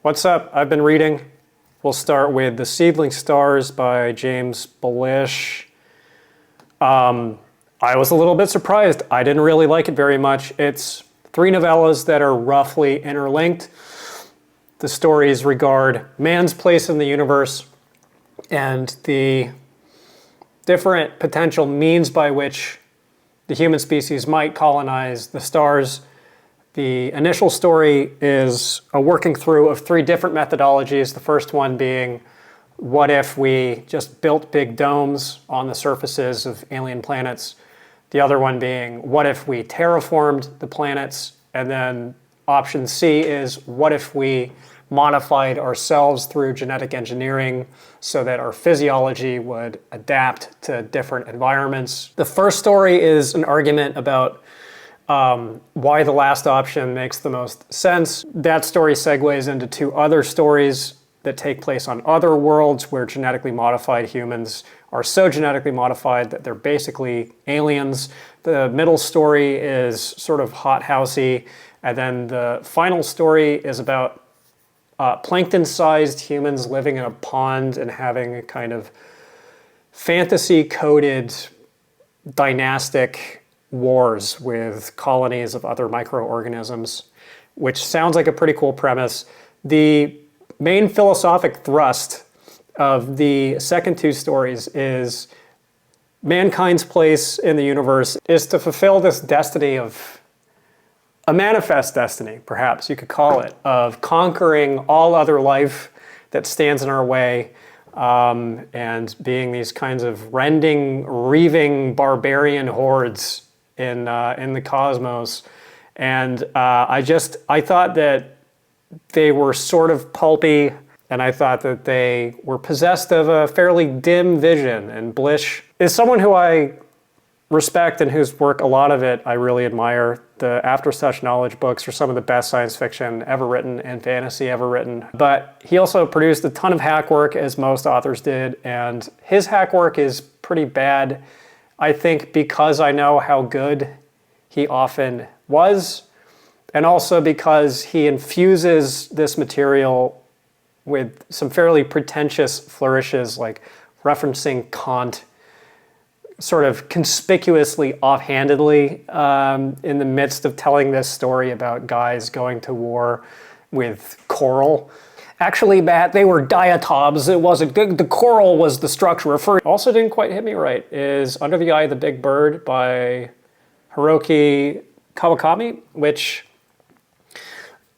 What's up? I've been reading. We'll start with The Seedling Stars by James Blish. I was a little bit surprised. I didn't really like it very much. It's 3 novellas that are roughly interlinked. The stories regard man's place in the universe and the different potential means by which the human species might colonize the stars. The initial story is a working through of 3 different methodologies. The first one being, what if we just built big domes on the surfaces of alien planets? The other one being, what if we terraformed the planets? And then option C is, what if we modified ourselves through genetic engineering so that our physiology would adapt to different environments? The first story is an argument about why the last option makes the most sense. That story segues into 2 other stories that take place on other worlds where genetically modified humans are so genetically modified that they're basically aliens. The middle story is sort of hothousey, and then the final story is about plankton-sized humans living in a pond and having a kind of fantasy-coded dynastic wars with colonies of other microorganisms, which sounds like a pretty cool premise. The main philosophic thrust of the second 2 stories is mankind's place in the universe is to fulfill this destiny of a manifest destiny, perhaps you could call it, of conquering all other life that stands in our way, and being these kinds of rending, reaving barbarian hordes in the cosmos. And I thought that they were sort of pulpy, and I thought that they were possessed of a fairly dim vision. And Blish is someone who I respect and whose work, a lot of it, I really admire. The After Such Knowledge books are some of the best science fiction ever written and fantasy ever written. But he also produced a ton of hack work, as most authors did, and his hack work is pretty bad, I think, because I know how good he often was, and also because he infuses this material with some fairly pretentious flourishes, like referencing Kant sort of conspicuously offhandedly in the midst of telling this story about guys going to war with coral. Actually, Matt, they were diatomos. It wasn't good. The coral was the structure referred. Also didn't quite hit me right is Under the Eye of the Big Bird by Hiromi Kawakami, which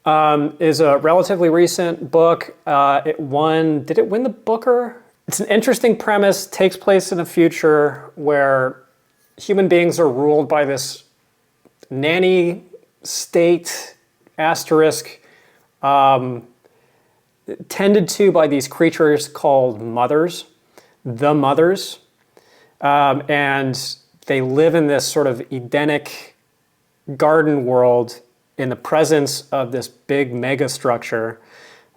is a relatively recent book. Did it win the Booker? It's an interesting premise, takes place in a future where human beings are ruled by this nanny state asterisk, tended to by these creatures called mothers, the mothers, and they live in this sort of Edenic garden world in the presence of this big mega structure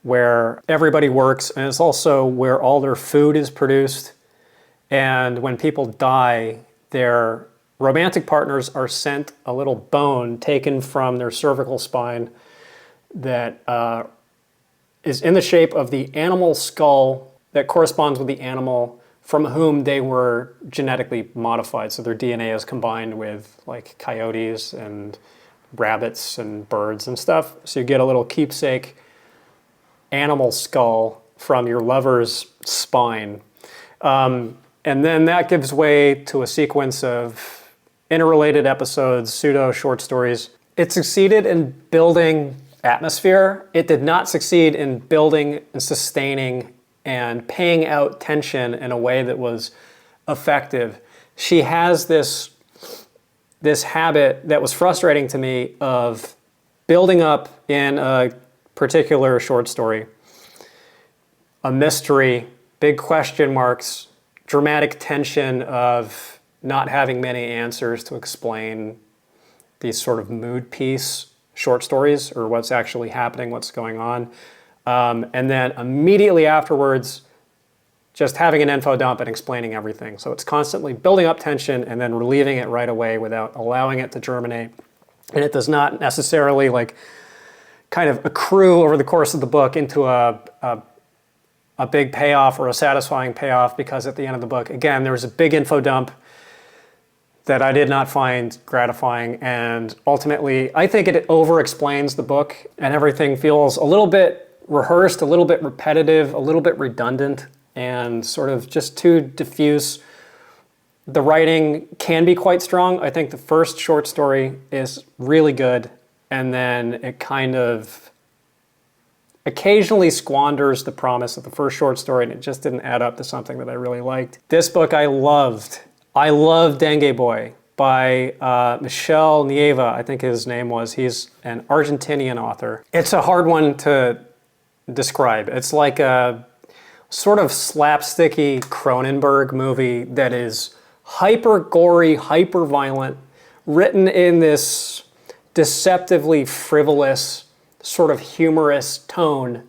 where everybody works, and it's also where all their food is produced. And when people die, their romantic partners are sent a little bone taken from their cervical spine that is in the shape of the animal skull that corresponds with the animal from whom they were genetically modified. So their DNA is combined with like coyotes and rabbits and birds and stuff. So you get a little keepsake animal skull from your lover's spine. And then that gives way to a sequence of interrelated episodes, pseudo short stories. It succeeded in building atmosphere. It did not succeed in building and sustaining and paying out tension in a way that was effective. She has this habit that was frustrating to me of building up in a particular short story a mystery, big question marks, dramatic tension of not having many answers to explain these sort of mood piece short stories or what's actually happening, what's going on. And then immediately afterwards, just having an info dump and explaining everything. So it's constantly building up tension and then relieving it right away without allowing it to germinate. And it does not necessarily like kind of accrue over the course of the book into a big payoff or a satisfying payoff, because at the end of the book, again, there was a big info dump that I did not find gratifying, and ultimately I think it over-explains the book, and everything feels a little bit rehearsed, a little bit repetitive, a little bit redundant, and sort of just too diffuse. The writing can be quite strong. I think the first short story is really good, and then it kind of occasionally squanders the promise of the first short story, and it just didn't add up to something that I really liked. This book I loved. I love Dengue Boy by Michel Nieva, I think his name was. He's an Argentinian author. It's a hard one to describe. It's like a sort of slapsticky Cronenberg movie that is hyper gory, hyper violent, written in this deceptively frivolous, sort of humorous tone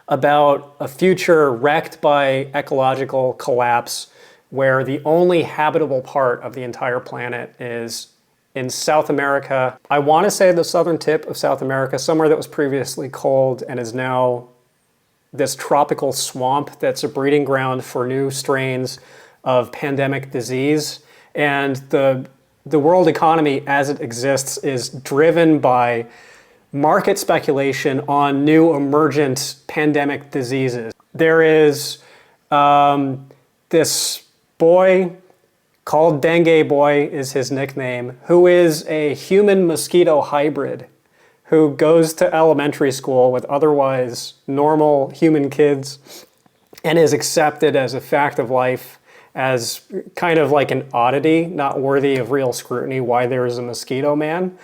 about a future wrecked by ecological collapse, where the only habitable part of the entire planet is in South America. I want to say the southern tip of South America, somewhere that was previously cold and is now this tropical swamp that's a breeding ground for new strains of pandemic disease. And the world economy as it exists is driven by market speculation on new emergent pandemic diseases. There is this boy called Dengue Boy is his nickname, who is a human mosquito hybrid who goes to elementary school with otherwise normal human kids and is accepted as a fact of life, as kind of like an oddity, not worthy of real scrutiny, why there is a mosquito man,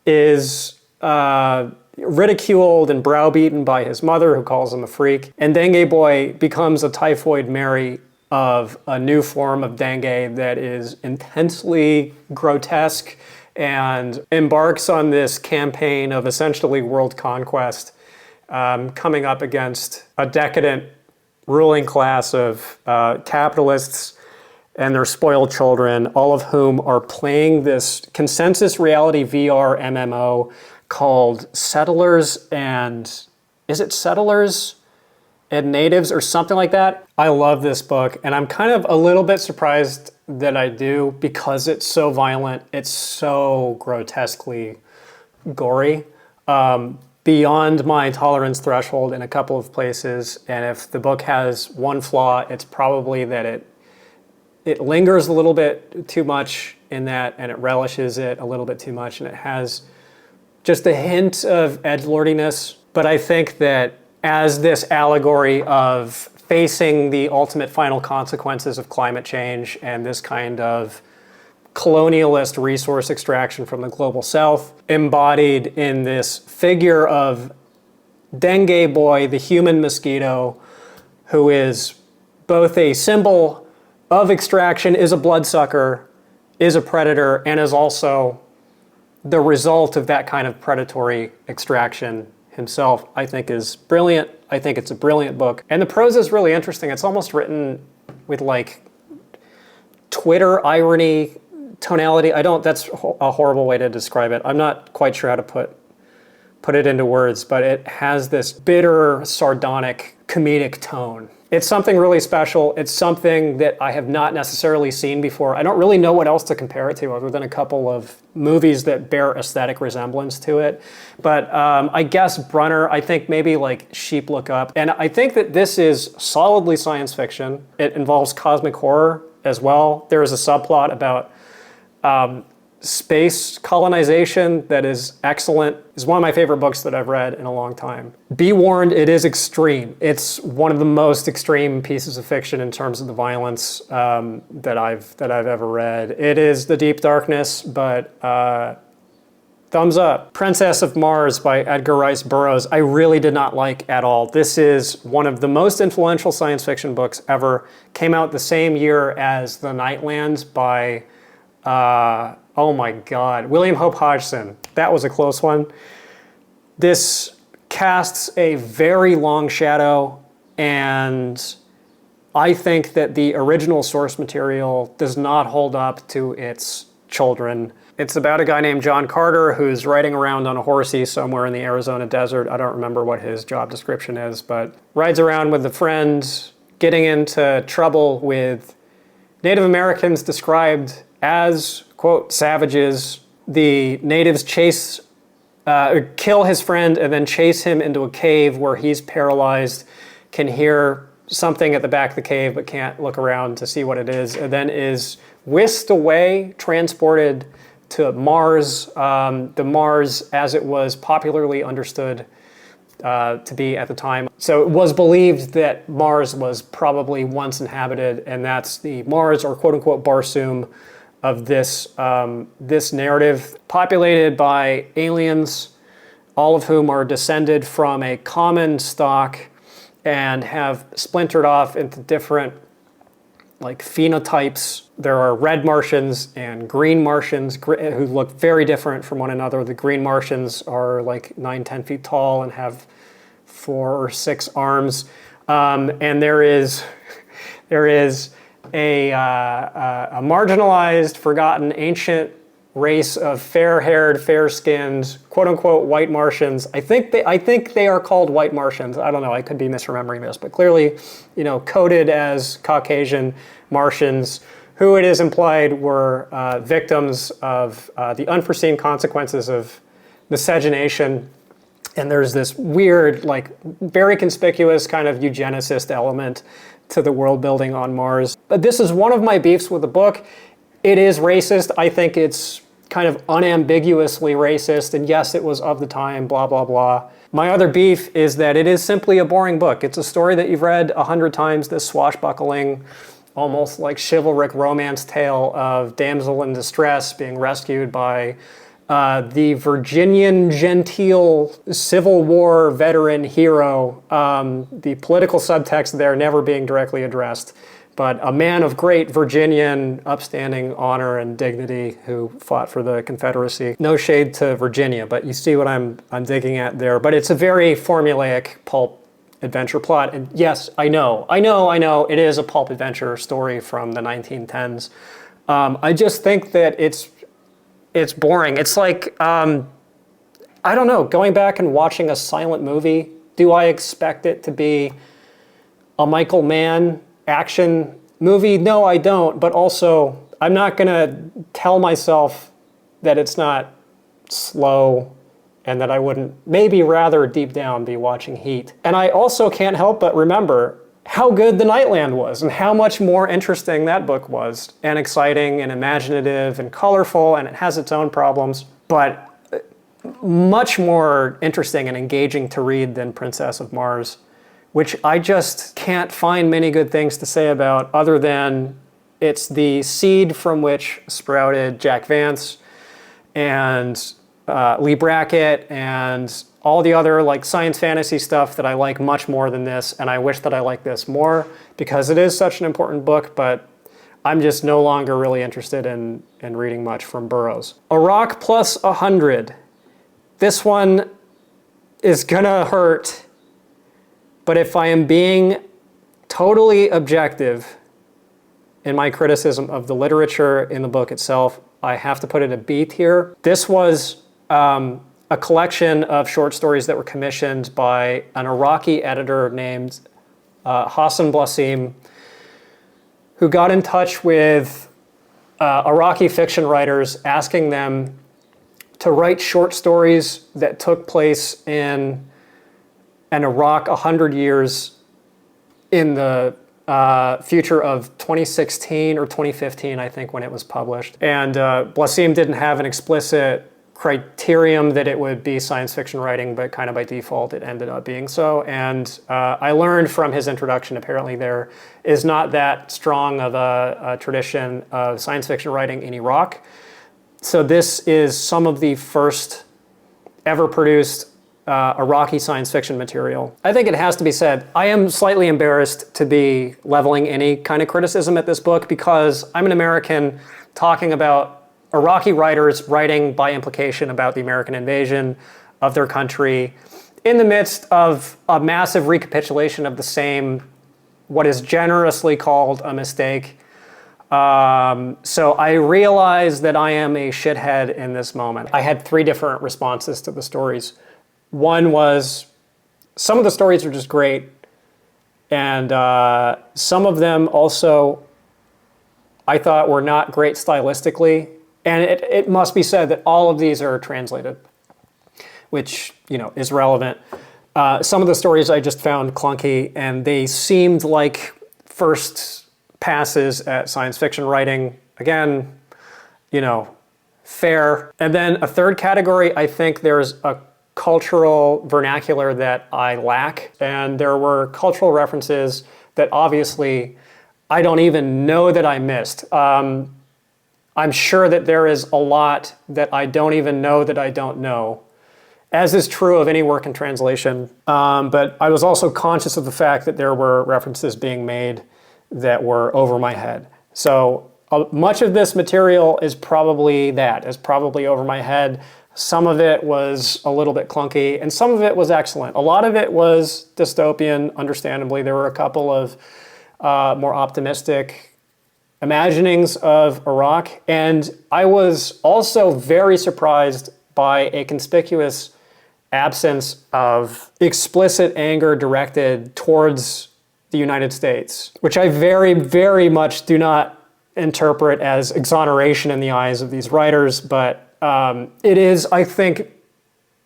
is ridiculed and browbeaten by his mother, who calls him a freak. And Dengue Boy becomes a typhoid Mary of a new form of dengue that is intensely grotesque and embarks on this campaign of essentially world conquest, coming up against a decadent ruling class of capitalists and their spoiled children, all of whom are playing this consensus reality VR MMO called Settlers and... is it Settlers and Natives or something like that? I love this book, and I'm kind of a little bit surprised that I do, because it's so violent, it's so grotesquely gory, beyond my tolerance threshold in a couple of places. And if the book has one flaw, it's probably that it lingers a little bit too much in that, and it relishes it a little bit too much, and it has just a hint of edgelordiness. But I think that as this allegory of facing the ultimate final consequences of climate change and this kind of colonialist resource extraction from the global south, embodied in this figure of Dengue Boy, the human mosquito, who is both a symbol of extraction, is a bloodsucker, is a predator, and is also the result of that kind of predatory extraction himself, I think is brilliant. I think it's a brilliant book. And the prose is really interesting. It's almost written with like Twitter irony, tonality. That's a horrible way to describe it. I'm not quite sure how to put it into words, but it has this bitter, sardonic, comedic tone. It's something really special. It's something that I have not necessarily seen before. I don't really know what else to compare it to other than a couple of movies that bear aesthetic resemblance to it. But I guess Brunner, I think maybe like Sheep Look Up. And I think that this is solidly science fiction. It involves cosmic horror as well. There is a subplot about space colonization that is excellent. It's one of my favorite books that I've read in a long time. Be warned, it is extreme. It's one of the most extreme pieces of fiction in terms of the violence that I've ever read. It is the deep darkness, but thumbs up. Princess of Mars by Edgar Rice Burroughs, I really did not like at all. This is one of the most influential science fiction books ever. Came out the same year as The Nightlands by oh my God, William Hope Hodgson. That was a close one. This casts a very long shadow, and I think that the original source material does not hold up to its children. It's about a guy named John Carter who's riding around on a horsey somewhere in the Arizona desert. I don't remember what his job description is, but rides around with a friend, getting into trouble with Native Americans described as, quote, savages. The natives kill his friend and then chase him into a cave where he's paralyzed, can hear something at the back of the cave but can't look around to see what it is, and then is whisked away, transported to Mars, the Mars as it was popularly understood to be at the time. So it was believed that Mars was probably once inhabited, and that's the Mars, or quote-unquote Barsoom, of this, this narrative, populated by aliens, all of whom are descended from a common stock and have splintered off into different like phenotypes. There are red Martians and green Martians who look very different from one another. The green Martians are like 9-10 feet tall and have 4 or 6 arms. And there is a marginalized, forgotten, ancient race of fair-haired, fair-skinned, quote-unquote white Martians. I think they are called white Martians. I don't know. I could be misremembering this, but clearly, coded as Caucasian Martians, who it is implied were victims of the unforeseen consequences of miscegenation. And there's this weird, like, very conspicuous kind of eugenicist element to the world building on Mars. But this is one of my beefs with the book. It is racist. I think it's kind of unambiguously racist. And yes, it was of the time, blah, blah, blah. My other beef is that it is simply a boring book. It's a story that you've read 100 times, this swashbuckling, almost like chivalric romance tale of damsel in distress being rescued by the Virginian genteel Civil War veteran hero, the political subtext there never being directly addressed, but a man of great Virginian upstanding honor and dignity who fought for the Confederacy. No shade to Virginia, but you see what I'm digging at there. But it's a very formulaic pulp adventure plot. And yes, I know, it is a pulp adventure story from the 1910s. I just think that it's boring. It's like, I don't know, going back and watching a silent movie, do I expect it to be a Michael Mann action movie? No, I don't. But also, I'm not going to tell myself that it's not slow and that I wouldn't maybe rather deep down be watching Heat. And I also can't help but remember how good The Nightland was and how much more interesting that book was, and exciting and imaginative and colorful, and it has its own problems, but much more interesting and engaging to read than Princess of Mars, which I just can't find many good things to say about, other than it's the seed from which sprouted Jack Vance and Lee Brackett and all the other like science fantasy stuff that I like much more than this, and I wish that I liked this more because it is such an important book, but I'm just no longer really interested in reading much from Burroughs. A Rock Plus 100. This one is gonna hurt, but if I am being totally objective in my criticism of the literature in the book itself, I have to put it a B tier. This was a collection of short stories that were commissioned by an Iraqi editor named Hassan Blasim, who got in touch with Iraqi fiction writers, asking them to write short stories that took place in an Iraq 100 years in the future of 2016 or 2015, I think, when it was published. And Blasim didn't have an explicit criterion that it would be science fiction writing, but kind of by default it ended up being so. And I learned from his introduction, apparently there is not that strong of a tradition of science fiction writing in Iraq. So this is some of the first ever produced Iraqi science fiction material. I think it has to be said, I am slightly embarrassed to be leveling any kind of criticism at this book because I'm an American talking about Iraqi writers writing by implication about the American invasion of their country in the midst of a massive recapitulation of the same, what is generously called a mistake. So I realize that I am a shithead in this moment. I had 3 different responses to the stories. One was, some of the stories are just great, and some of them also I thought were not great stylistically. And it must be said that all of these are translated, which, you know, is relevant. Some of the stories I just found clunky, and they seemed like first passes at science fiction writing. Again, you know, fair. And then a third category, I think there's a cultural vernacular that I lack. And there were cultural references that obviously I don't even know that I missed. I'm sure that there is a lot that I don't even know that I don't know, as is true of any work in translation. But I was also conscious of the fact that there were references being made that were over my head. So much of this material is probably over my head. Some of it was a little bit clunky, and some of it was excellent. A lot of it was dystopian, understandably. There were a couple of more optimistic imaginings of Iraq, and I was also very surprised by a conspicuous absence of explicit anger directed towards the United States, which I very, very much do not interpret as exoneration in the eyes of these writers, but it is, I think,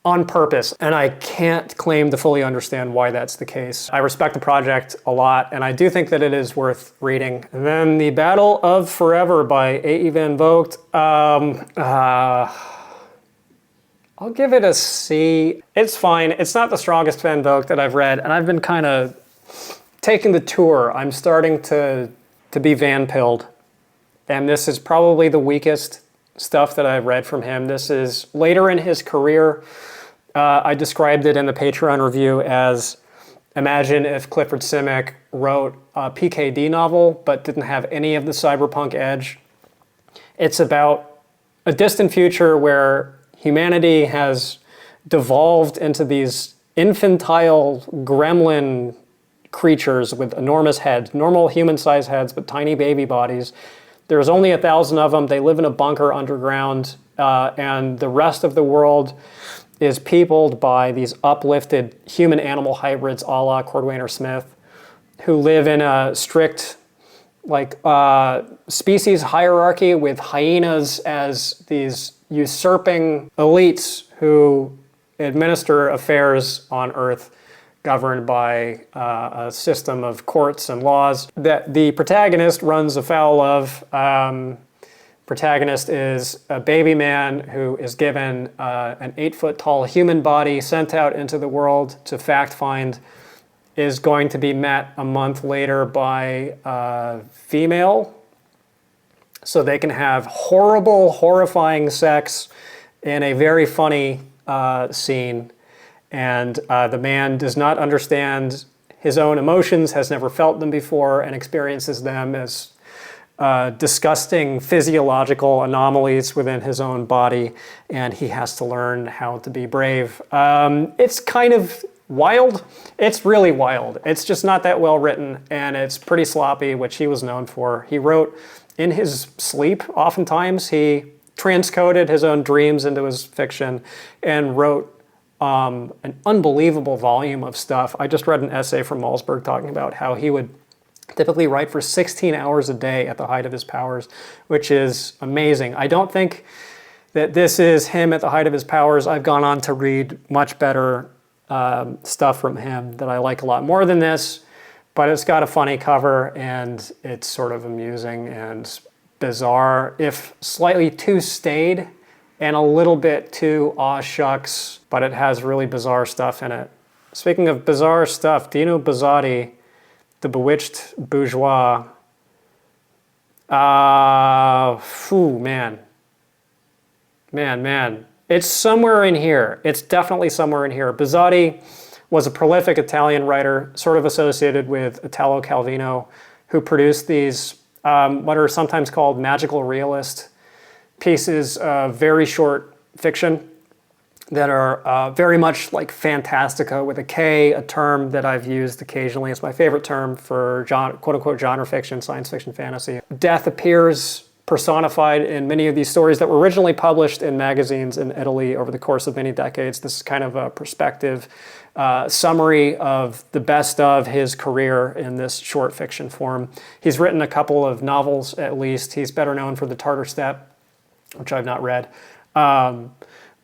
on purpose, and I can't claim to fully understand why that's the case. I respect the project a lot, and I do think that it is worth reading. And then The Battle of Forever by A.E. van Vogt. I'll give it a C. It's fine. It's not the strongest Van Vogt that I've read, and I've been kind of taking the tour. I'm starting to be van-pilled, and this is probably the weakest stuff that I've read from him. This is later in his career. I described it in the Patreon review as, imagine if Clifford Simic wrote a PKD novel but didn't have any of the cyberpunk edge. It's about a distant future where humanity has devolved into these infantile gremlin creatures with enormous heads, normal human-sized heads, but tiny baby bodies. There's only 1,000 of them. They live in a bunker underground, and the rest of the world is peopled by these uplifted human-animal hybrids a la Cordwainer Smith, who live in a strict species hierarchy with hyenas as these usurping elites who administer affairs on Earth, governed by a system of courts and laws that the protagonist runs afoul of. Protagonist is a baby man who is given an 8-foot-tall human body, sent out into the world to fact find, is going to be met a month later by a female, so they can have horrible, horrifying sex in a very funny scene. And the man does not understand his own emotions, has never felt them before, and experiences them as disgusting physiological anomalies within his own body, and he has to learn how to be brave. It's kind of wild. It's really wild. It's just not that well written, and it's pretty sloppy, which he was known for. He wrote in his sleep, oftentimes. He transcoded his own dreams into his fiction and wrote an unbelievable volume of stuff. I just read an essay from Malzberg talking about how he would typically write for 16 hours a day at the height of his powers, which is amazing. I don't think that this is him at the height of his powers. I've gone on to read much better stuff from him that I like a lot more than this, but it's got a funny cover and it's sort of amusing and bizarre, if slightly too staid and a little bit too aw shucks, but it has really bizarre stuff in it. Speaking of bizarre stuff, Dino Buzzati, The Bewitched Bourgeois. Man. It's somewhere in here. It's definitely somewhere in here. Buzzati was a prolific Italian writer, sort of associated with Italo Calvino, who produced these, what are sometimes called magical realist pieces of very short fiction. that are very much like Fantastica with a K, a term that I've used occasionally. It's my favorite term for quote-unquote genre fiction, science fiction, fantasy. Death appears personified in many of these stories that were originally published in magazines in Italy over the course of many decades. This is kind of a perspective summary of the best of his career in this short fiction form. He's written a couple of novels, at least. He's better known for The Tartar Steppe, which I've not read.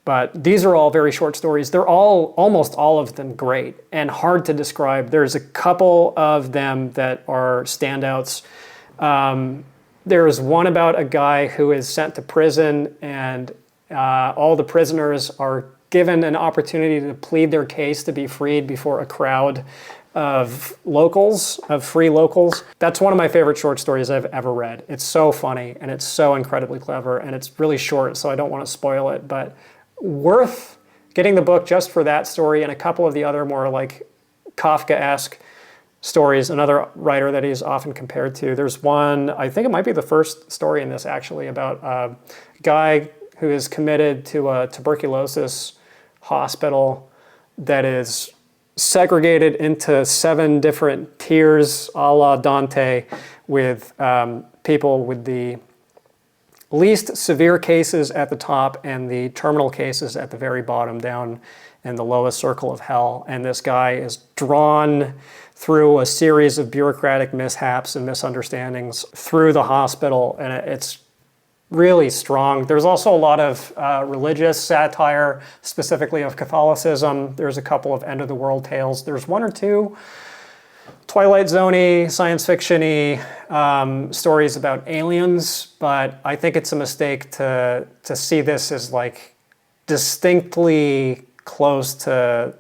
But these are all very short stories. They're almost all of them great and hard to describe. There's a couple of them that are standouts. There's one about a guy who is sent to prison, and all the prisoners are given an opportunity to plead their case to be freed before a crowd of locals, of free locals. That's one of my favorite short stories I've ever read. It's so funny, and it's so incredibly clever, and it's really short, so I don't want to spoil it, but worth getting the book just for that story and a couple of the other more like Kafka-esque stories, another writer that he's often compared to. There's one, I think it might be the first story in this actually, about a guy who is committed to a tuberculosis hospital that is segregated into 7 different tiers a la Dante, with people with the least severe cases at the top and the terminal cases at the very bottom, down in the lowest circle of hell. And this guy is drawn through a series of bureaucratic mishaps and misunderstandings through the hospital, and it's really strong. There's also a lot of religious satire, specifically of Catholicism. There's a couple of end-of-the-world tales. There's 1 or 2 Twilight Zone-y, science fiction-y stories about aliens, but I think it's a mistake to see this as like distinctly close to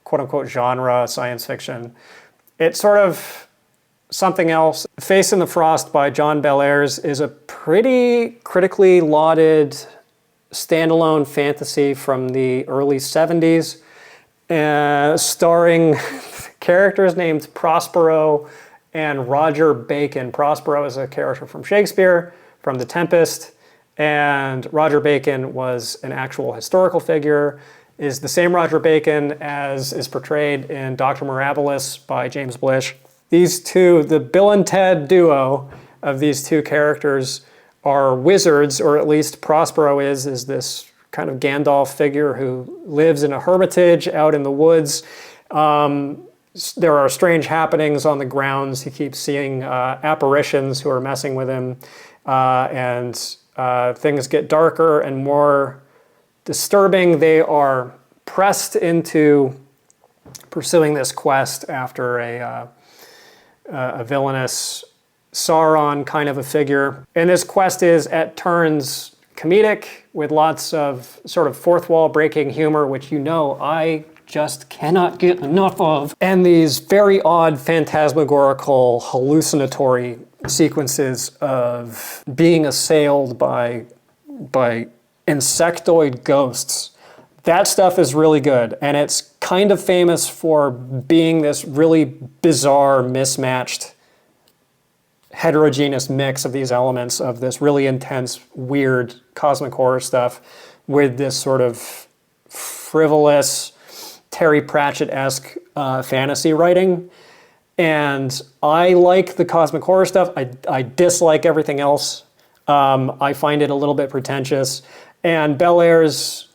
quote-unquote genre science fiction. It's sort of something else. Face in the Frost by John Bellairs is a pretty critically lauded standalone fantasy from the early 70s, starring characters named Prospero and Roger Bacon. Prospero is a character from Shakespeare, from The Tempest, and Roger Bacon was an actual historical figure, is the same Roger Bacon as is portrayed in Dr. Mirabilis by James Blish. These two, the Bill and Ted duo of these two characters, are wizards, or at least Prospero is this kind of Gandalf figure who lives in a hermitage out in the woods. There are strange happenings on the grounds. He keeps seeing apparitions who are messing with him, and things get darker and more disturbing. They are pressed into pursuing this quest after a villainous Sauron kind of a figure. And this quest is at turns comedic, with lots of sort of fourth wall breaking humor, which you know I just cannot get enough of. And these very odd phantasmagorical hallucinatory sequences of being assailed by insectoid ghosts. That stuff is really good, and it's kind of famous for being this really bizarre, mismatched, heterogeneous mix of these elements of this really intense, weird cosmic horror stuff with this sort of frivolous, Terry Pratchett-esque fantasy writing. And I like the cosmic horror stuff. I dislike everything else. I find it a little bit pretentious. And Bellairs,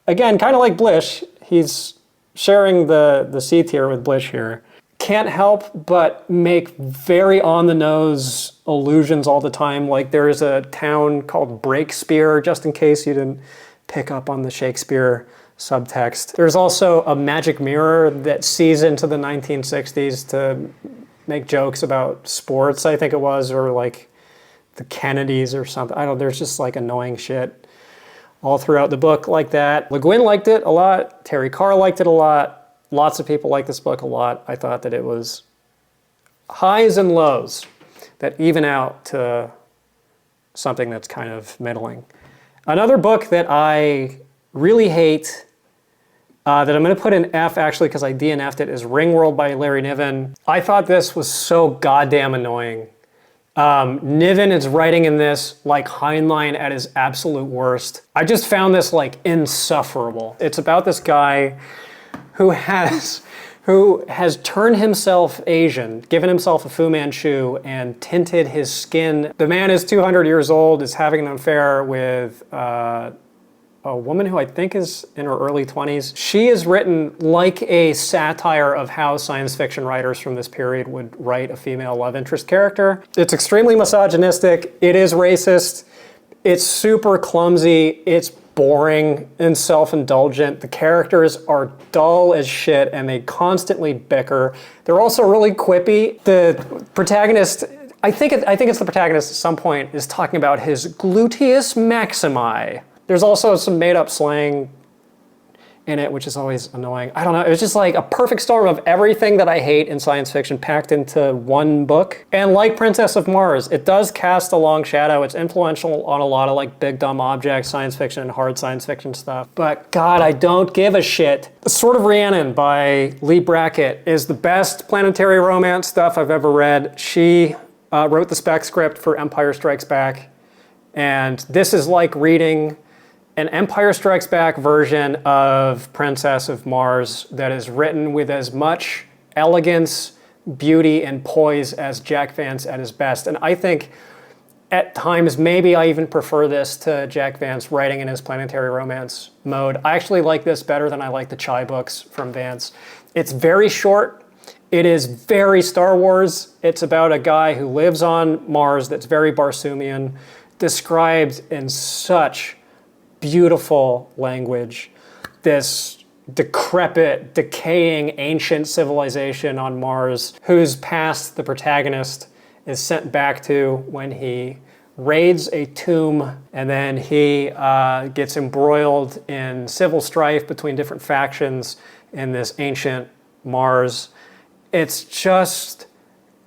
again, kind of like Blish, he's sharing the C tier with Blish here. Can't help but make very on-the-nose allusions all the time. Like there is a town called Breakspear, just in case you didn't pick up on the Shakespeare subtext. There's also a magic mirror that sees into the 1960s to make jokes about sports, I think it was, or like the Kennedys or something. I don't know, there's just like annoying shit all throughout the book like that. Le Guin liked it a lot. Terry Carr liked it a lot. Lots of people like this book a lot. I thought that it was highs and lows that even out to something that's kind of middling. Another book that I really hate, that I'm going to put in F actually because I DNF'd it, is Ringworld by Larry Niven. I thought this was so goddamn annoying Niven is writing in this like Heinlein at his absolute worst. I just found this like insufferable. It's about this guy who has turned himself Asian, given himself a Fu Manchu, and tinted his skin. The man is 200 years old, is having an affair with a woman who I think is in her early 20s. She is written like a satire of how science fiction writers from this period would write a female love interest character. It's extremely misogynistic. It is racist. It's super clumsy. It's boring and self-indulgent. The characters are dull as shit and they constantly bicker. They're also really quippy. The protagonist, I think it's the protagonist at some point, is talking about his gluteus maximi. There's also some made-up slang in it, which is always annoying. I don't know, it was just like a perfect storm of everything that I hate in science fiction packed into one book. And like Princess of Mars, it does cast a long shadow. It's influential on a lot of like big dumb object science fiction and hard science fiction stuff. But God, I don't give a shit. The Sword of Rhiannon by Leigh Brackett is the best planetary romance stuff I've ever read. She wrote the spec script for Empire Strikes Back. And this is like reading an Empire Strikes Back version of Princess of Mars that is written with as much elegance, beauty, and poise as Jack Vance at his best. And I think at times, maybe I even prefer this to Jack Vance writing in his planetary romance mode. I actually like this better than I like the Chai books from Vance. It's very short. It is very Star Wars. It's about a guy who lives on Mars that's very Barsoomian, described in such beautiful language. This decrepit, decaying, ancient civilization on Mars, whose past the protagonist is sent back to when he raids a tomb, and then he gets embroiled in civil strife between different factions in this ancient Mars. It's just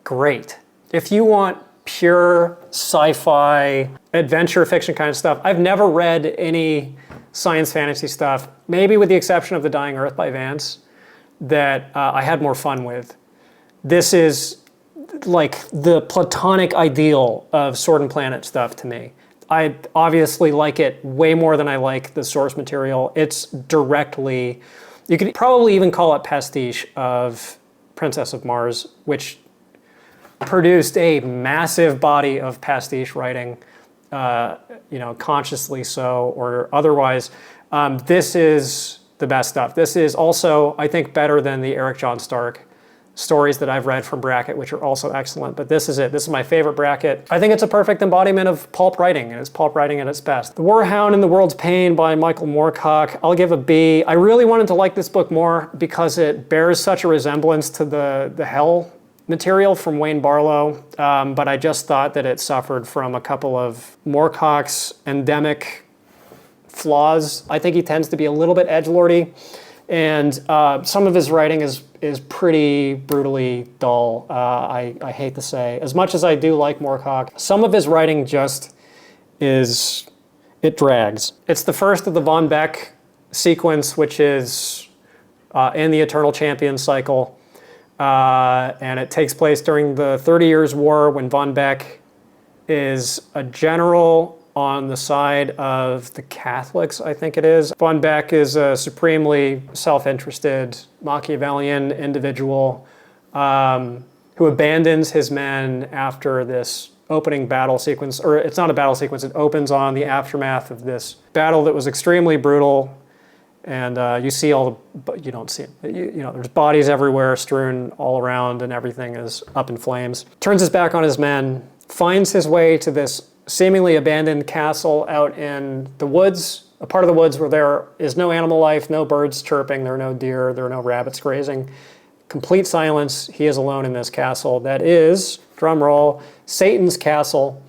great. If you want pure sci-fi, adventure fiction kind of stuff. I've never read any science fantasy stuff, maybe with the exception of The Dying Earth by Vance, that I had more fun with. This is like the platonic ideal of Sword and Planet stuff to me. I obviously like it way more than I like the source material. It's directly, you could probably even call it pastiche of Princess of Mars, which produced a massive body of pastiche writing, consciously so or otherwise. This is the best stuff. This is also, I think, better than the Eric John Stark stories that I've read from Brackett, which are also excellent. But this is it. This is my favorite Brackett. I think it's a perfect embodiment of pulp writing, and it's pulp writing at its best. The War Hound and the World's Pain by Michael Moorcock. I'll give a B. I really wanted to like this book more because it bears such a resemblance to the Hell material from Wayne Barlow, but I just thought that it suffered from a couple of Moorcock's endemic flaws. I think he tends to be a little bit edgelordy, and some of his writing is pretty brutally dull, I hate to say. As much as I do like Moorcock, some of his writing just it drags. It's the first of the Von Beck sequence, which is in the Eternal Champion cycle. And it takes place during the 30 Years' War when Von Beck is a general on the side of the Catholics, I think it is. Von Beck is a supremely self-interested Machiavellian individual who abandons his men after this opening battle sequence, or it's not a battle sequence, it opens on the aftermath of this battle that was extremely brutal. And you see you don't see it. There's bodies everywhere strewn all around and everything is up in flames. Turns his back on his men, finds his way to this seemingly abandoned castle out in the woods, a part of the woods where there is no animal life, no birds chirping, there are no deer, there are no rabbits grazing. Complete silence. He is alone in this castle. That is, drum roll, Satan's castle.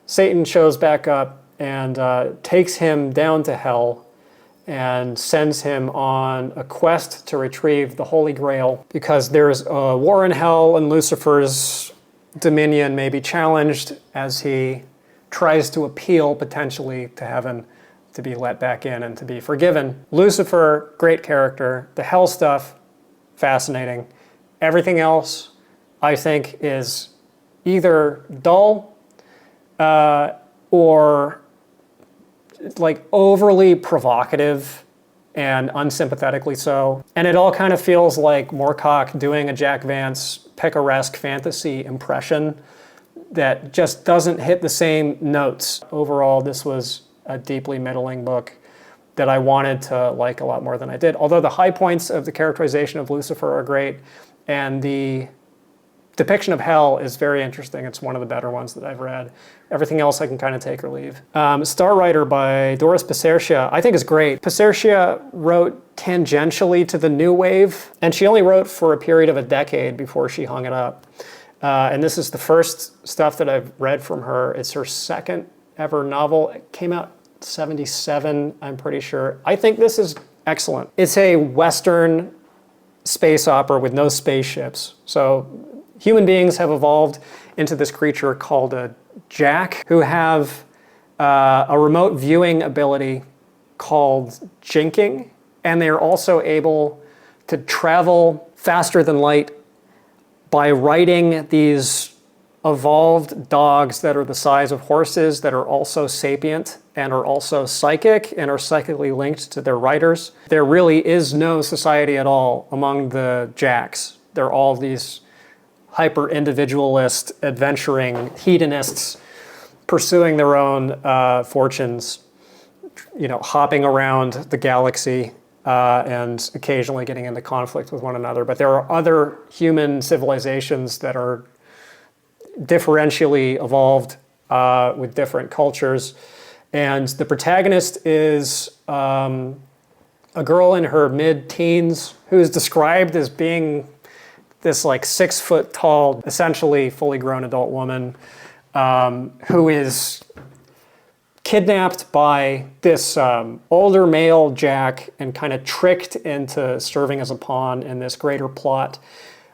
Satan shows back up and takes him down to hell and sends him on a quest to retrieve the Holy Grail, because there's a war in hell and Lucifer's dominion may be challenged as he tries to appeal potentially to heaven to be let back in and to be forgiven. Lucifer, great character. The hell stuff, fascinating. Everything else, I think, is either dull or like overly provocative and unsympathetically so. And it all kind of feels like Moorcock doing a Jack Vance picaresque fantasy impression that just doesn't hit the same notes. Overall, this was a deeply middling book that I wanted to like a lot more than I did. Although the high points of the characterization of Lucifer are great, and the depiction of hell is very interesting. It's one of the better ones that I've read. Everything else I can kind of take or leave. Star Writer by Doris Piserchia, I think is great. Piserchia wrote tangentially to the new wave, and she only wrote for a period of a decade before she hung it up. And this is the first stuff that I've read from her. It's her second ever novel. It came out in '77, I'm pretty sure. I think this is excellent. It's a Western space opera with no spaceships. So human beings have evolved into this creature called a Jack, who have a remote viewing ability called jinking, and they are also able to travel faster than light by riding these evolved dogs that are the size of horses, that are also sapient and are also psychic and are psychically linked to their riders. There really is no society at all among the Jacks. They're all these hyper-individualist, adventuring hedonists pursuing their own fortunes, you know, hopping around the galaxy and occasionally getting into conflict with one another. But there are other human civilizations that are differentially evolved with different cultures. And the protagonist is a girl in her mid-teens who is described as being this like 6 foot tall, essentially fully grown adult woman who is kidnapped by this older male Jack and kind of tricked into serving as a pawn in this greater plot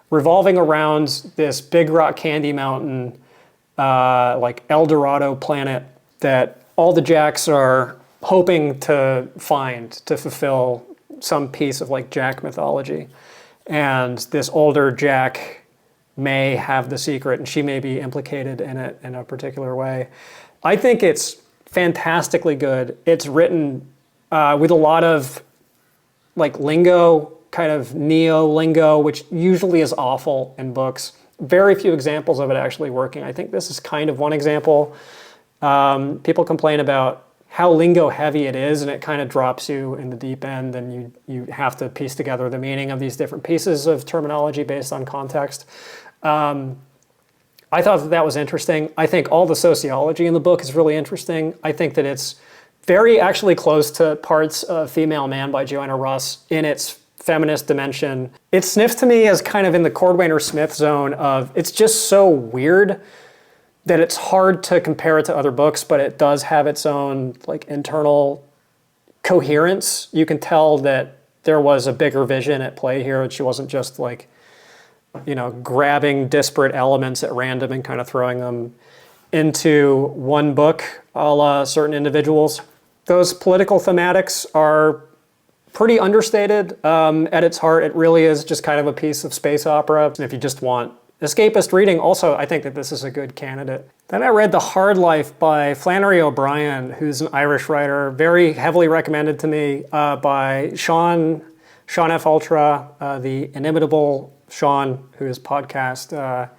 revolving around this big rock candy mountain, like El Dorado planet that all the Jacks are hoping to find to fulfill some piece of like Jack mythology. And this older Jack may have the secret and she may be implicated in it in a particular way. I think it's fantastically good. It's written with a lot of like lingo, kind of neo-lingo, which usually is awful in books. Very few examples of it actually working. I think this is kind of one example. People complain about how lingo heavy it is, and it kind of drops you in the deep end, and you have to piece together the meaning of these different pieces of terminology based on context. I thought that was interesting. I think all the sociology in the book is really interesting. I think that it's very actually close to parts of Female Man by Joanna Russ in its feminist dimension. It sniffs to me as kind of in the Cordwainer Smith zone of, it's just so weird that it's hard to compare it to other books, but it does have its own like internal coherence. You can tell that there was a bigger vision at play here, and she wasn't just like, you know, grabbing disparate elements at random and kind of throwing them into one book, a la Certain Individuals. Those political thematics are pretty understated. At its heart, it really is just kind of a piece of space opera. And if you just want escapist reading, also, I think that this is a good candidate. Then I read The Hard Life by Flannery O'Brien, who's an Irish writer, very heavily recommended to me by Sean F. Ultra, the inimitable Sean, whose podcast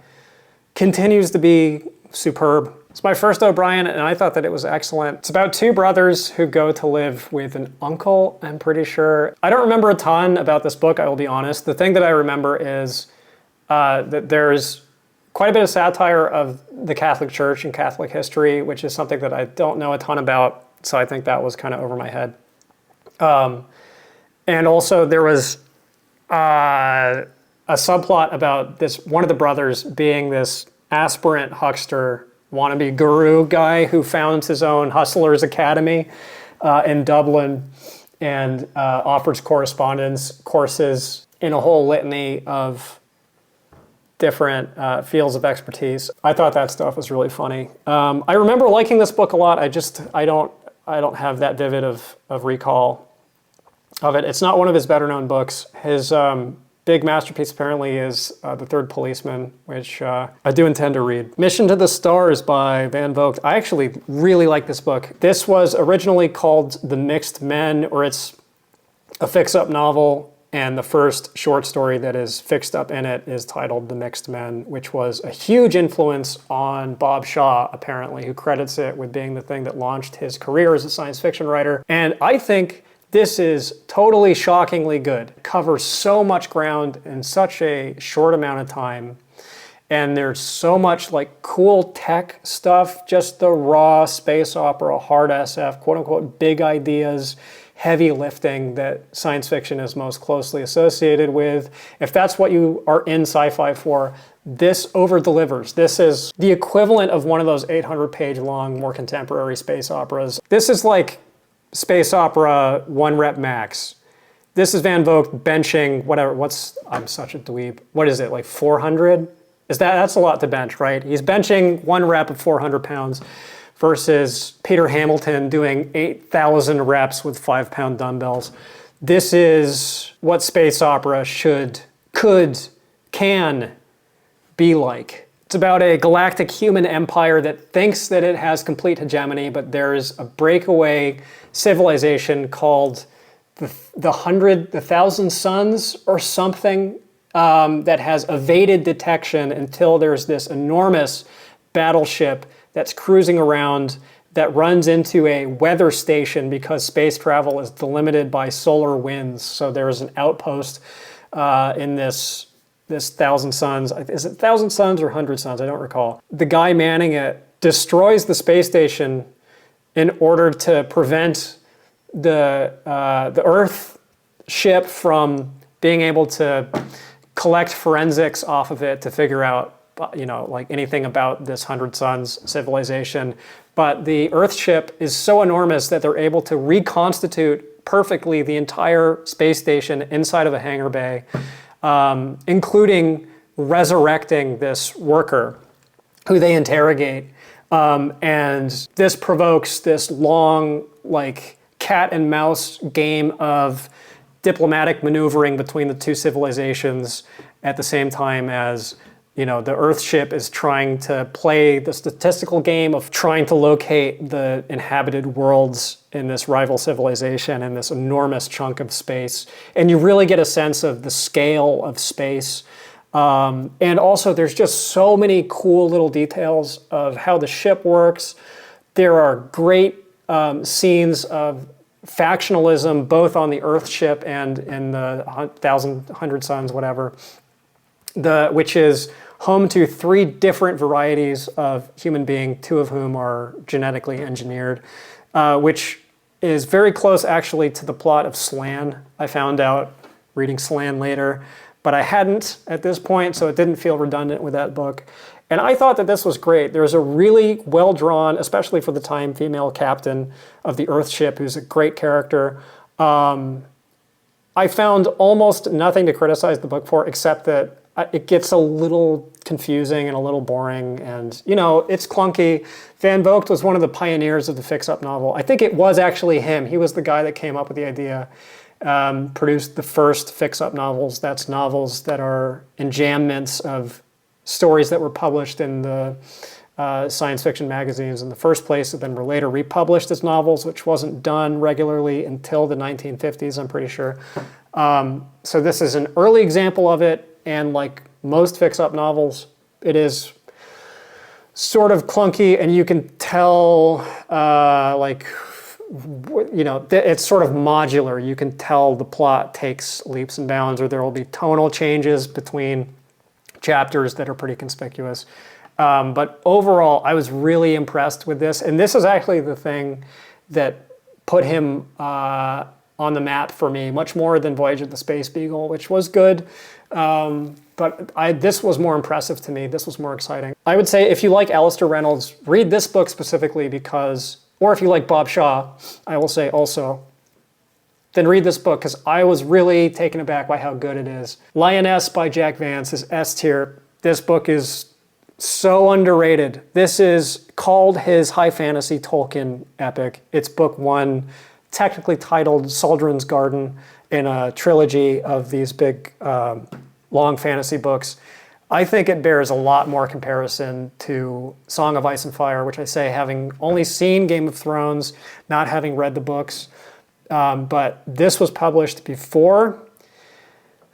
continues to be superb. It's my first O'Brien, and I thought that it was excellent. It's about two brothers who go to live with an uncle, I'm pretty sure. I don't remember a ton about this book, I will be honest. The thing that I remember is that there's quite a bit of satire of the Catholic Church and Catholic history, which is something that I don't know a ton about, so I think that was kind of over my head. And also there was a subplot about this one of the brothers being this aspirant huckster, wannabe guru guy who founds his own Hustlers Academy in Dublin and offers correspondence courses in a whole litany of different fields of expertise. I thought that stuff was really funny. I remember liking this book a lot. I don't have that vivid of recall of it. It's not one of his better known books. His big masterpiece apparently is The Third Policeman, which I do intend to read. Mission to the Stars by Van Vogt. I actually really like this book. This was originally called The Mixed Men, or it's a fix-up novel, and the first short story that is fixed up in it is titled The Mixed Men, which was a huge influence on Bob Shaw, apparently, who credits it with being the thing that launched his career as a science fiction writer. And I think this is totally shockingly good. It covers so much ground in such a short amount of time. And there's so much like cool tech stuff, just the raw space opera, hard SF, quote unquote, big ideas, heavy lifting that science fiction is most closely associated with. If that's what you are in sci-fi for, this over-delivers. This is the equivalent of one of those 800-page long, more contemporary space operas. This is like space opera 1 rep max. This is Van Vogt benching whatever, I'm such a dweeb. What is it, like 400? That's a lot to bench, right? He's benching 1 rep of 400 pounds. Versus Peter Hamilton doing 8,000 reps with 5-pound dumbbells. This is what space opera can be like. It's about a galactic human empire that thinks that it has complete hegemony, but there's a breakaway civilization called the Thousand Suns or something that has evaded detection until there's this enormous battleship that's cruising around that runs into a weather station because space travel is delimited by solar winds. So there's an outpost in this Thousand Suns. Is it 1,000 Suns or 100 Suns? I don't recall. The guy manning it destroys the space station in order to prevent the Earth ship from being able to collect forensics off of it to figure out like anything about this 100 Suns civilization. But the Earth ship is so enormous that they're able to reconstitute perfectly the entire space station inside of a hangar bay, including resurrecting this worker who they interrogate. And this provokes this long, like, cat and mouse game of diplomatic maneuvering between the two civilizations at the same time as the Earth ship is trying to play the statistical game of trying to locate the inhabited worlds in this rival civilization in this enormous chunk of space. And you really get a sense of the scale of space. And also there's just so many cool little details of how the ship works. There are great scenes of factionalism, both on the Earth ship and in the 100 Suns, whatever, which is home to 3 different varieties of human being, 2 of whom are genetically engineered, which is very close actually to the plot of Slann. I found out reading Slann later, but I hadn't at this point, so it didn't feel redundant with that book. And I thought that this was great. There's a really well-drawn, especially for the time, female captain of the Earth ship, who's a great character. I found almost nothing to criticize the book for, except that it gets a little confusing and a little boring, and it's clunky. Van Vogt was one of the pioneers of the fix-up novel. I think it was actually him. He was the guy that came up with the idea, produced the first fix-up novels. That's novels that are enjambments of stories that were published in the science fiction magazines in the first place, and then were later republished as novels, which wasn't done regularly until the 1950s, I'm pretty sure. So this is an early example of it. And like most fix-up novels, it is sort of clunky, and you can tell, it's sort of modular. You can tell the plot takes leaps and bounds, or there will be tonal changes between chapters that are pretty conspicuous. But overall, I was really impressed with this. And this is actually the thing that put him on the map for me, much more than Voyage of the Space Beagle, which was good. But this was more impressive to me. This was more exciting. I would say if you like Alastair Reynolds, read this book specifically because, or if you like Bob Shaw, I will say also, then read this book because I was really taken aback by how good it is. Lyonesse by Jack Vance is S tier. This book is so underrated. This is called his high fantasy Tolkien epic. It's book 1, technically titled Saldren's Garden. in a trilogy of these big long fantasy books. I think it bears a lot more comparison to Song of Ice and Fire, which I say having only seen Game of Thrones, not having read the books. But this was published before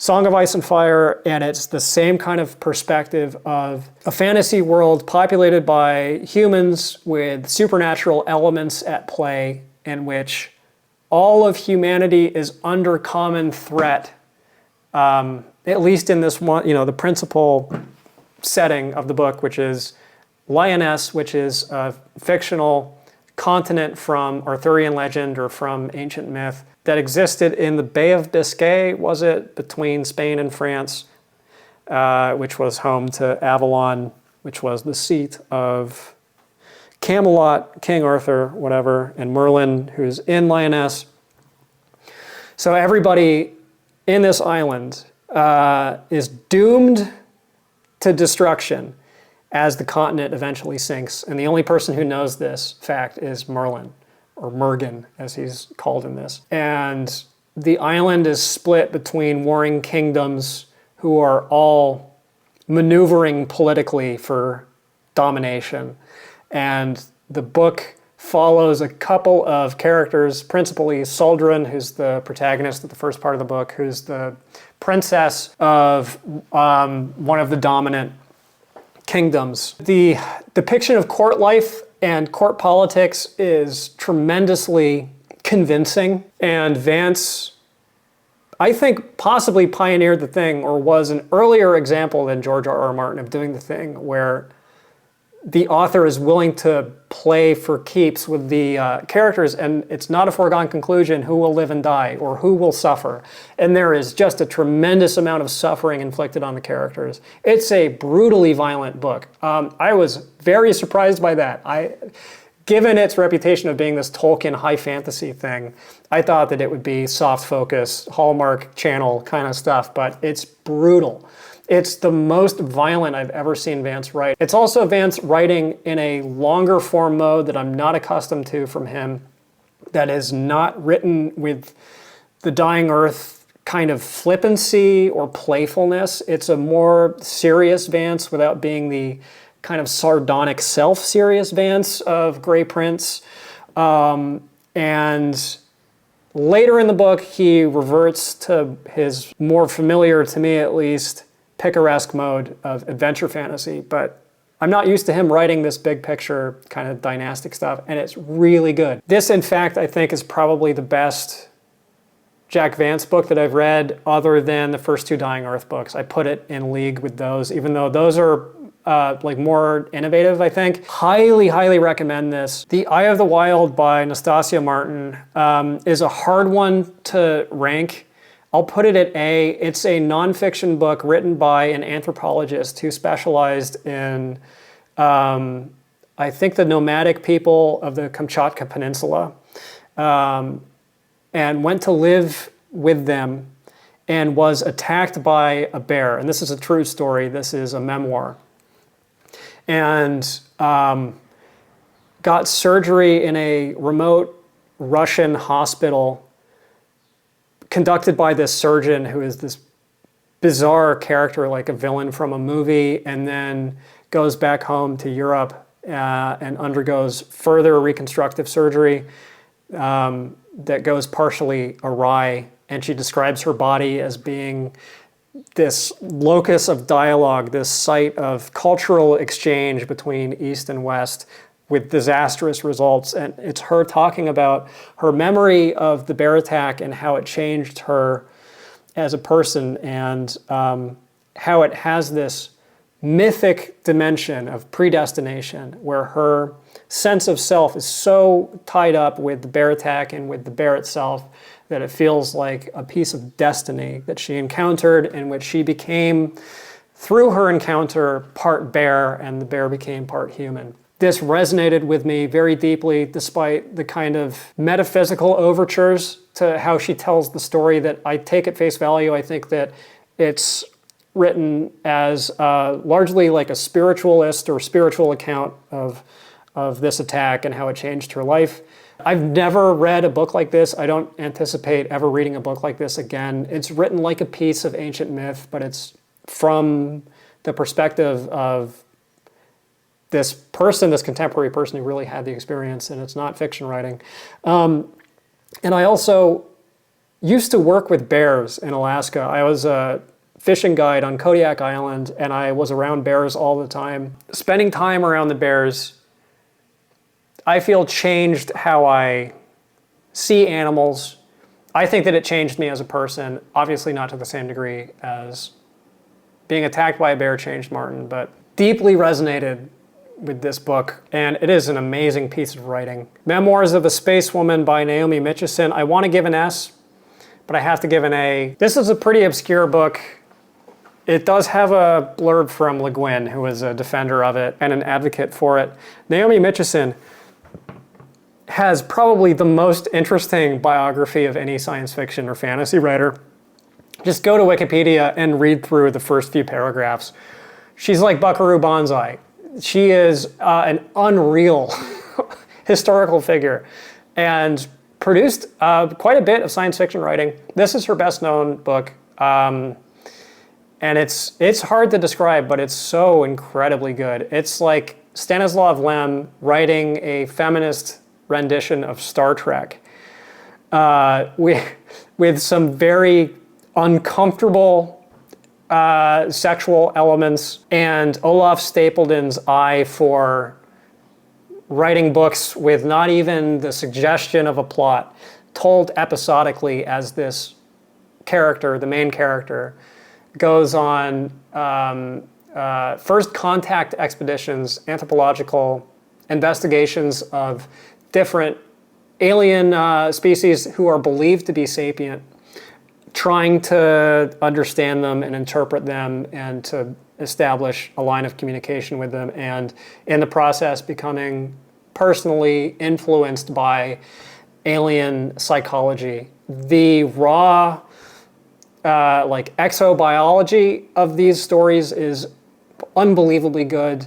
Song of Ice and Fire, and it's the same kind of perspective of a fantasy world populated by humans with supernatural elements at play, in which all of humanity is under common threat, at least in this one, the principal setting of the book, which is Lyonesse, which is a fictional continent from Arthurian legend or from ancient myth that existed in the Bay of Biscay, was it, between Spain and France, which was home to Avalon, which was the seat of Camelot, King Arthur, whatever, and Merlin, who's in Lyonesse. So everybody in this island is doomed to destruction as the continent eventually sinks. And the only person who knows this fact is Merlin, or Mergen, as he's called in this. And the island is split between warring kingdoms who are all maneuvering politically for domination. And the book follows a couple of characters, principally Soldrin, who's the protagonist of the first part of the book, who's the princess of one of the dominant kingdoms. The depiction of court life and court politics is tremendously convincing, and Vance, I think, possibly pioneered the thing, or was an earlier example than George R.R. Martin of doing the thing where the author is willing to play for keeps with the characters, and it's not a foregone conclusion who will live and die or who will suffer. And there is just a tremendous amount of suffering inflicted on the characters. It's a brutally violent book. I was very surprised by that. Given its reputation of being this Tolkien high fantasy thing, I thought that it would be soft focus, Hallmark Channel kind of stuff, but it's brutal. It's the most violent I've ever seen Vance write. It's also Vance writing in a longer form mode that I'm not accustomed to from him, that is not written with the Dying Earth kind of flippancy or playfulness. It's a more serious Vance without being the kind of sardonic self-serious Vance of Grey Prince. And later in the book, he reverts to his more familiar, to me at least, picaresque mode of adventure fantasy, but I'm not used to him writing this big picture kind of dynastic stuff, and it's really good. This, in fact, I think is probably the best Jack Vance book that I've read, other than the first two Dying Earth books. I put it in league with those, even though those are more innovative, I think. Highly, highly recommend this. The Eye of the Wild by Nastassja Martin is a hard one to rank. I'll put it at A. It's a nonfiction book written by an anthropologist who specialized in, I think, the nomadic people of the Kamchatka Peninsula, and went to live with them and was attacked by a bear. And this is a true story. This is a memoir. And got surgery in a remote Russian hospital conducted by this surgeon who is this bizarre character, like a villain from a movie, and then goes back home to Europe and undergoes further reconstructive surgery that goes partially awry. And she describes her body as being this locus of dialogue, this site of cultural exchange between East and West, with disastrous results. And it's her talking about her memory of the bear attack and how it changed her as a person, and how it has this mythic dimension of predestination where her sense of self is so tied up with the bear attack and with the bear itself that it feels like a piece of destiny that she encountered, in which she became, through her encounter, part bear, and the bear became part human. This resonated with me very deeply, despite the kind of metaphysical overtures to how she tells the story that I take at face value. I think that it's written as largely like a spiritualist or spiritual account of this attack and how it changed her life. I've never read a book like this. I don't anticipate ever reading a book like this again. It's written like a piece of ancient myth, but it's from the perspective of this person, this contemporary person who really had the experience, and it's not fiction writing. And I also used to work with bears in Alaska. I was a fishing guide on Kodiak Island, and I was around bears all the time. Spending time around the bears, I feel, changed how I see animals. I think that it changed me as a person, obviously not to the same degree as being attacked by a bear changed Martin, but deeply resonated with this book, and it is an amazing piece of writing. Memoirs of a Space Woman by Naomi Mitchison. I want to give an S, but I have to give an A. This is a pretty obscure book. It does have a blurb from Le Guin, who is a defender of it and an advocate for it. Naomi Mitchison has probably the most interesting biography of any science fiction or fantasy writer. Just go to Wikipedia and read through the first few paragraphs. She's like Buckaroo Banzai. She is an unreal historical figure and produced quite a bit of science fiction writing. This is her best known book. And it's hard to describe, but it's so incredibly good. It's like Stanislav Lem writing a feminist rendition of Star Trek with some very uncomfortable sexual elements, and Olaf Stapledon's eye for writing books with not even the suggestion of a plot, told episodically as this character, the main character, goes on first contact expeditions, anthropological investigations of different alien species who are believed to be sapient, trying to understand them and interpret them and to establish a line of communication with them, and in the process becoming personally influenced by alien psychology. The raw like exobiology of these stories is unbelievably good.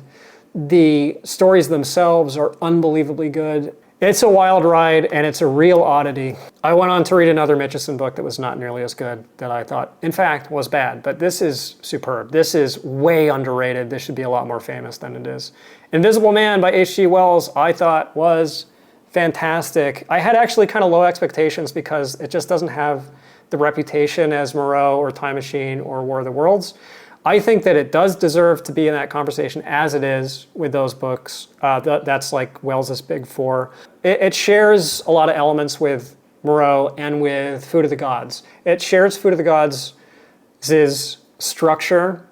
The stories themselves are unbelievably good. It's a wild ride, and it's a real oddity. I went on to read another Mitchison book that was not nearly as good, that I thought, in fact, was bad. But this is superb. This is way underrated. This should be a lot more famous than it is. Invisible Man by H.G. Wells, I thought was fantastic. I had actually kind of low expectations because it just doesn't have the reputation as Moreau or Time Machine or War of the Worlds. I think that it does deserve to be in that conversation as it is with those books. That's like Wells' big four. It shares a lot of elements with Moreau and with Food of the Gods. It shares Food of the Gods' structure,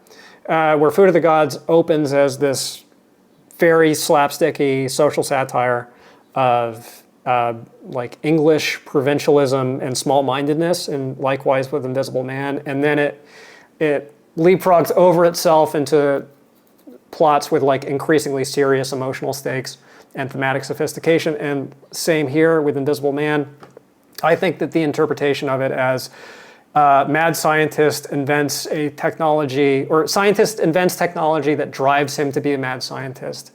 where Food of the Gods opens as this very slapsticky social satire of like English provincialism and small-mindedness, and likewise with Invisible Man. And then it leapfrogs over itself into plots with like increasingly serious emotional stakes and thematic sophistication. And same here with Invisible Man. I think that the interpretation of it as mad scientist invents a technology, or scientist invents technology that drives him to be a mad scientist,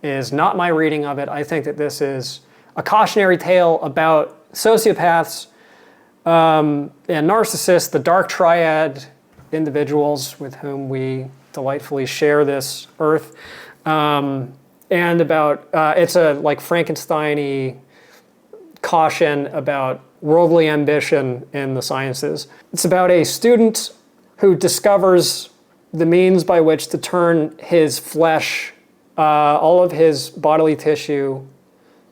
is not my reading of it. I think that this is a cautionary tale about sociopaths and narcissists, the dark triad individuals with whom we delightfully share this earth, and about it's a like Frankenstein-y caution about worldly ambition in the sciences. It's about a student who discovers the means by which to turn his flesh, all of his bodily tissue,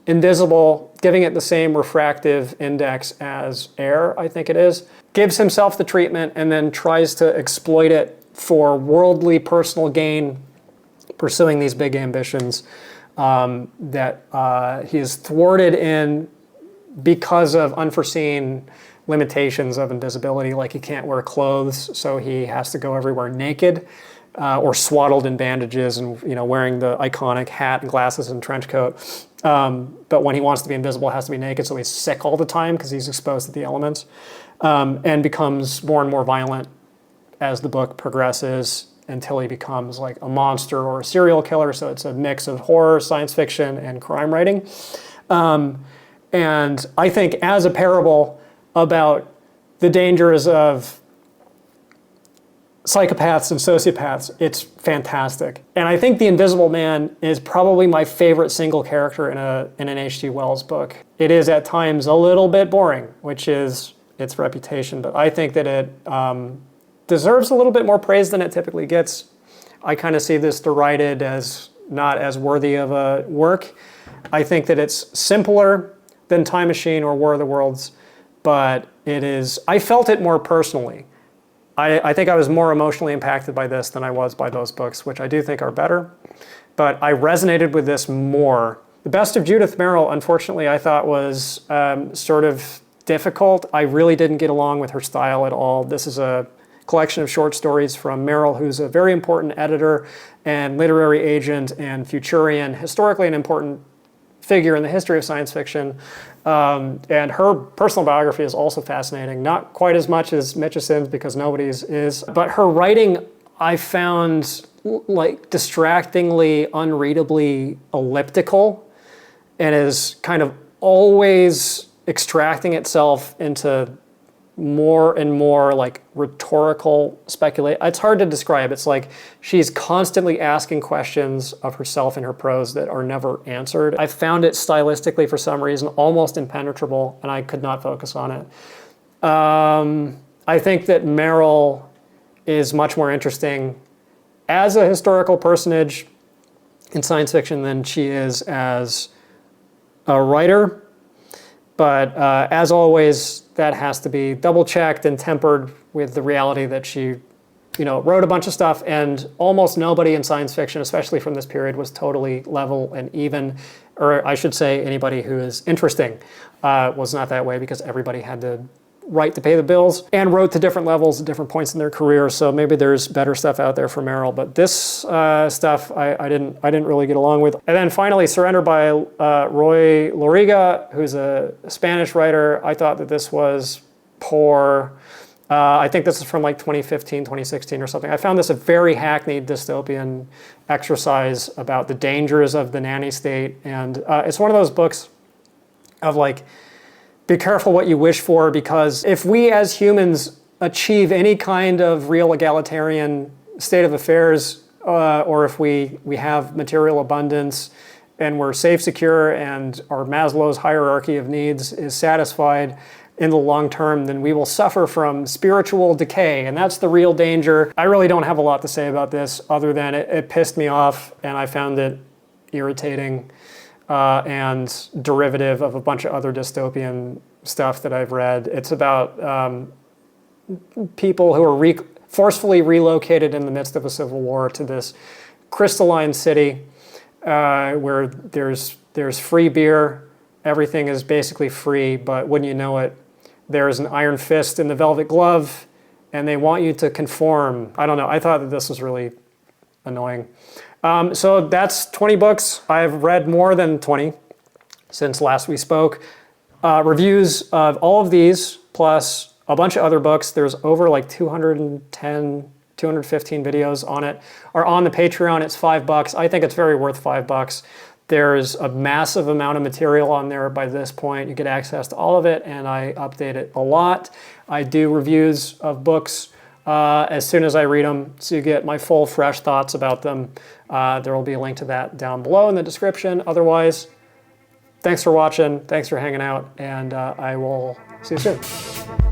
invisible, giving it the same refractive index as air, I think it is, gives himself the treatment, and then tries to exploit it for worldly personal gain, pursuing these big ambitions that he is thwarted in because of unforeseen limitations of invisibility, like he can't wear clothes, so he has to go everywhere naked, or swaddled in bandages and wearing the iconic hat and glasses and trench coat. But when he wants to be invisible, has to be naked, so he's sick all the time because he's exposed to the elements, and becomes more and more violent as the book progresses until he becomes like a monster or a serial killer. So it's a mix of horror, science fiction, and crime writing. And I think as a parable about the dangers of psychopaths and sociopaths, it's fantastic. And I think The Invisible Man is probably my favorite single character in an H.G. Wells book. It is at times a little bit boring, which is its reputation, but I think that it deserves a little bit more praise than it typically gets. I kind of see this derided as not as worthy of a work. I think that it's simpler than Time Machine or War of the Worlds, but it is, I felt it more personally. I think I was more emotionally impacted by this than I was by those books, which I do think are better, but I resonated with this more. The Best of Judith Merrill, unfortunately, I thought was sort of difficult. I really didn't get along with her style at all. This is a collection of short stories from Merrill, who's a very important editor and literary agent and Futurian, historically an important figure in the history of science fiction. And her personal biography is also fascinating, not quite as much as Mitchison's because nobody's is, but her writing I found like distractingly, unreadably elliptical, and is kind of always extracting itself into more and more like rhetorical speculation. It's hard to describe. It's like she's constantly asking questions of herself in her prose that are never answered. I found it stylistically, for some reason, almost impenetrable, and I could not focus on it. I think that Merrill is much more interesting as a historical personage in science fiction than she is as a writer. But as always, that has to be double-checked and tempered with the reality that she, wrote a bunch of stuff, and almost nobody in science fiction, especially from this period, was totally level and even, or I should say anybody who is interesting was not that way, because everybody had to write to pay the bills and wrote to different levels at different points in their career. So maybe there's better stuff out there for Merrill, but this stuff I didn't really get along with. And then finally, Surrender by Ray Loriga, who's a Spanish writer. I thought that this was poor. I think this is from like 2015, 2016 or something. I found this a very hackneyed dystopian exercise about the dangers of the nanny state. And it's one of those books of like, be careful what you wish for, because if we as humans achieve any kind of real egalitarian state of affairs, or if we have material abundance and we're safe, secure, and our Maslow's hierarchy of needs is satisfied in the long term, then we will suffer from spiritual decay, and that's the real danger. I really don't have a lot to say about this other than it pissed me off, and I found it irritating. And derivative of a bunch of other dystopian stuff that I've read. It's about people who are forcefully relocated in the midst of a civil war to this crystalline city where there's free beer. Everything is basically free, but wouldn't you know it, there's an iron fist in the velvet glove, and they want you to conform. I don't know. I thought that this was really annoying. So that's 20 books. I've read more than 20 since last we spoke. Reviews of all of these, plus a bunch of other books, there's over like 210, 215 videos on it, are on the Patreon. It's $5. I think it's very worth $5. There's a massive amount of material on there by this point. You get access to all of it, and I update it a lot. I do reviews of books as soon as I read them, so you get my full, fresh thoughts about them. There will be a link to that down below in the description. Otherwise, thanks for watching, thanks for hanging out, and I will see you soon.